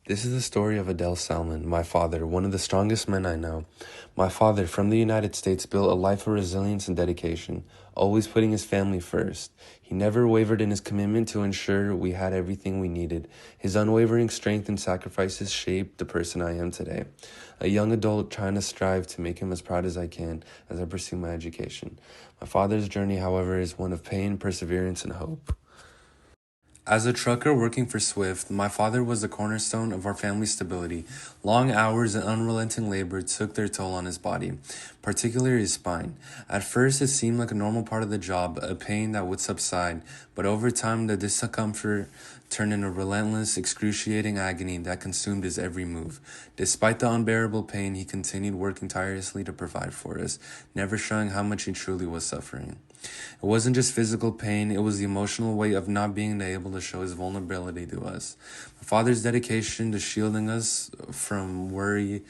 This is the story of Adele Salmon, my father, one of the strongest men I know. My father, from the United States, built a life of resilience and dedication, always putting his family first. He never wavered in his commitment to ensure we had everything we needed. His unwavering strength and sacrifices shaped the person I am today. A young adult trying to strive to make him as proud as I can as I pursue my education. My father's journey, however, is one of pain, perseverance, and hope. As a trucker working for Swift, my father was the cornerstone of our family's stability. Long hours and unrelenting labor took their toll on his body, particularly his spine. At first, it seemed like a normal part of the job, a pain that would subside, but over time, the discomfort turned into relentless, excruciating agony that consumed his every move. Despite the unbearable pain, he continued working tirelessly to provide for us, never showing how much he truly was suffering. It wasn't just physical pain, it was the emotional weight of not being able to show his vulnerability to us. My father's dedication to shielding us from worry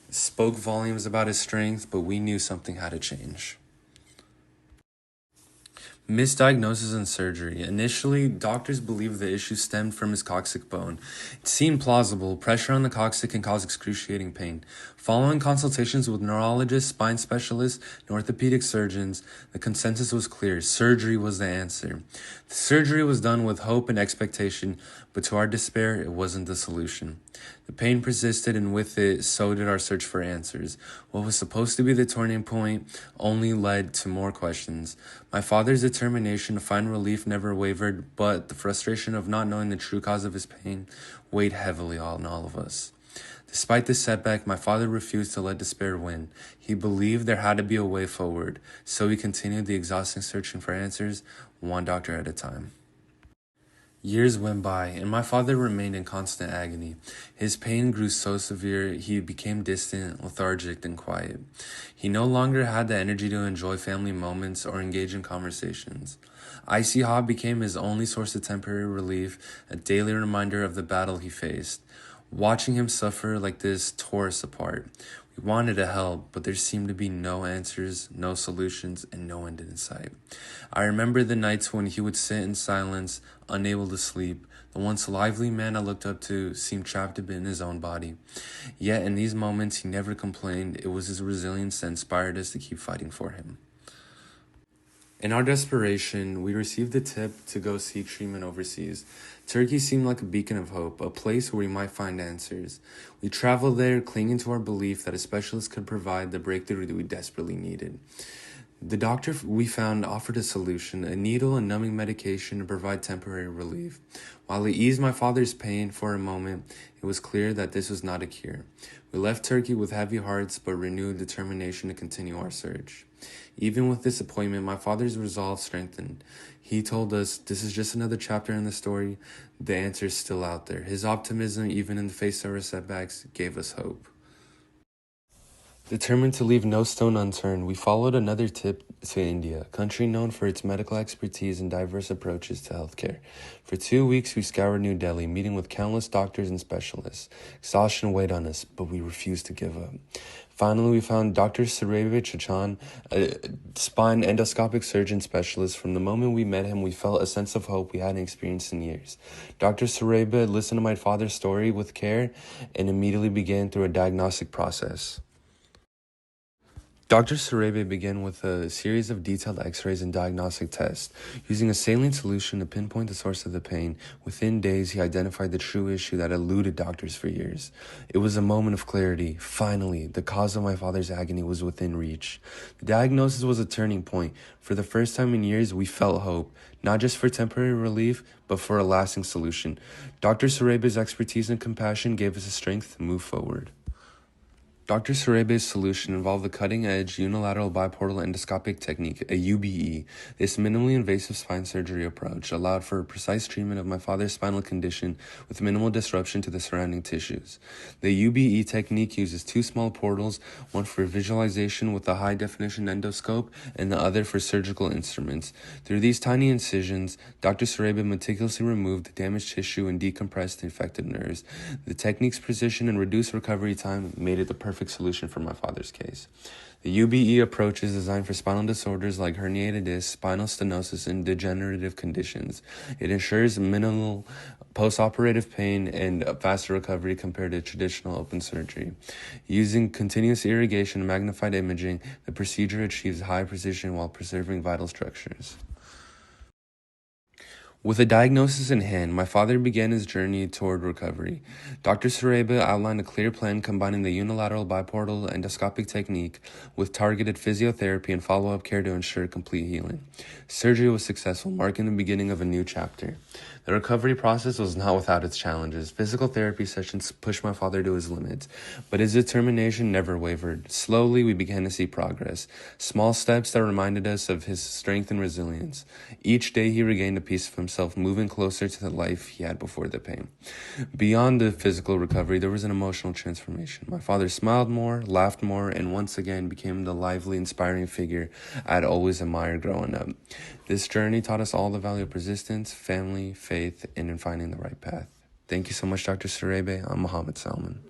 spoke volumes about his strength, but we knew something had to change. Misdiagnosis and surgery. Initially, doctors believed the issue stemmed from his coccyx bone. It seemed plausible. Pressure on the coccyx can cause excruciating pain. Following consultations with neurologists, spine specialists, and orthopedic surgeons, the consensus was clear. Surgery was the answer. The surgery was done with hope and expectation, but to our despair, it wasn't the solution. The pain persisted, and with it, so did our search for answers. What was supposed to be the turning point only led to more questions. My father's determination to find relief never wavered, but the frustration of not knowing the true cause of his pain weighed heavily on all of us. Despite this setback, my father refused to let despair win. He believed there had to be a way forward, so he continued the exhausting searching for answers, one doctor at a time. Years went by, and my father remained in constant agony. His pain grew so severe, he became distant, lethargic, and quiet. He no longer had the energy to enjoy family moments or engage in conversations. Icy hot became his only source of temporary relief, a daily reminder of the battle he faced. Watching him suffer like this tore us apart. We wanted to help, but there seemed to be no answers, no solutions, and no end in sight. I remember the nights when he would sit in silence, unable to sleep. The once lively man I looked up to seemed trapped a bit in his own body. Yet in these moments, he never complained. It was his resilience that inspired us to keep fighting for him. In our desperation, we received the tip to go seek treatment overseas. Turkey seemed like a beacon of hope, a place where we might find answers. We traveled there, clinging to our belief that a specialist could provide the breakthrough that we desperately needed. The doctor we found offered a solution, a needle and numbing medication to provide temporary relief. While it eased my father's pain for a moment, it was clear that this was not a cure. We left Turkey with heavy hearts but renewed determination to continue our search. Even with disappointment, my father's resolve strengthened. He told us, this is just another chapter in the story. The answer is still out there. His optimism, even in the face of our setbacks, gave us hope. Determined to leave no stone unturned, we followed another tip to India, a country known for its medical expertise and diverse approaches to healthcare. For 2 weeks, we scoured New Delhi, meeting with countless doctors and specialists. Exhaustion weighed on us, but we refused to give up. Finally, we found Dr.sourabh Chachan, a spine endoscopic surgeon specialist. From the moment we met him, we felt a sense of hope we hadn't experienced in years. Dr. Sourabh listened to my father's story with care and immediately began through a diagnostic process. Dr. Sourabh began with a series of detailed x-rays and diagnostic tests. Using a saline solution to pinpoint the source of the pain, within days he identified the true issue that eluded doctors for years. It was a moment of clarity. Finally, the cause of my father's agony was within reach. The diagnosis was a turning point. For the first time in years, we felt hope, not just for temporary relief, but for a lasting solution. Dr. Sourabh's expertise and compassion gave us the strength to move forward. Dr. Sourabh's solution involved the cutting-edge unilateral biportal endoscopic technique, a UBE. This minimally invasive spine surgery approach allowed for a precise treatment of my father's spinal condition with minimal disruption to the surrounding tissues. The UBE technique uses 2 small portals, one for visualization with a high-definition endoscope and the other for surgical instruments. Through these tiny incisions, Dr. Sourabh meticulously removed the damaged tissue and decompressed the infected nerves. The technique's precision and reduced recovery time made it the perfect solution for my father's case. The UBE approach is designed for spinal disorders like herniated disc, spinal stenosis, and degenerative conditions. It ensures minimal post-operative pain, and a faster recovery compared to traditional open surgery. Using continuous irrigation and magnified imaging, the procedure achieves high precision while preserving vital structures. With a diagnosis in hand, my father began his journey toward recovery. Dr. Sourabh outlined a clear plan combining the unilateral biportal endoscopic technique with targeted physiotherapy and follow-up care to ensure complete healing. Surgery was successful, marking the beginning of a new chapter. The recovery process was not without its challenges. Physical therapy sessions pushed my father to his limits, but his determination never wavered. Slowly, we began to see progress, small steps that reminded us of his strength and resilience. Each day, he regained a piece of himself, moving closer to the life he had before the pain. Beyond the physical recovery, there was an emotional transformation. My father smiled more, laughed more, and once again became the lively, inspiring figure I'd always admired growing up. This journey taught us all the value of persistence, family, faith, and in finding the right path. Thank you so much, Dr. Sourabh. I'm Mohammed Salman.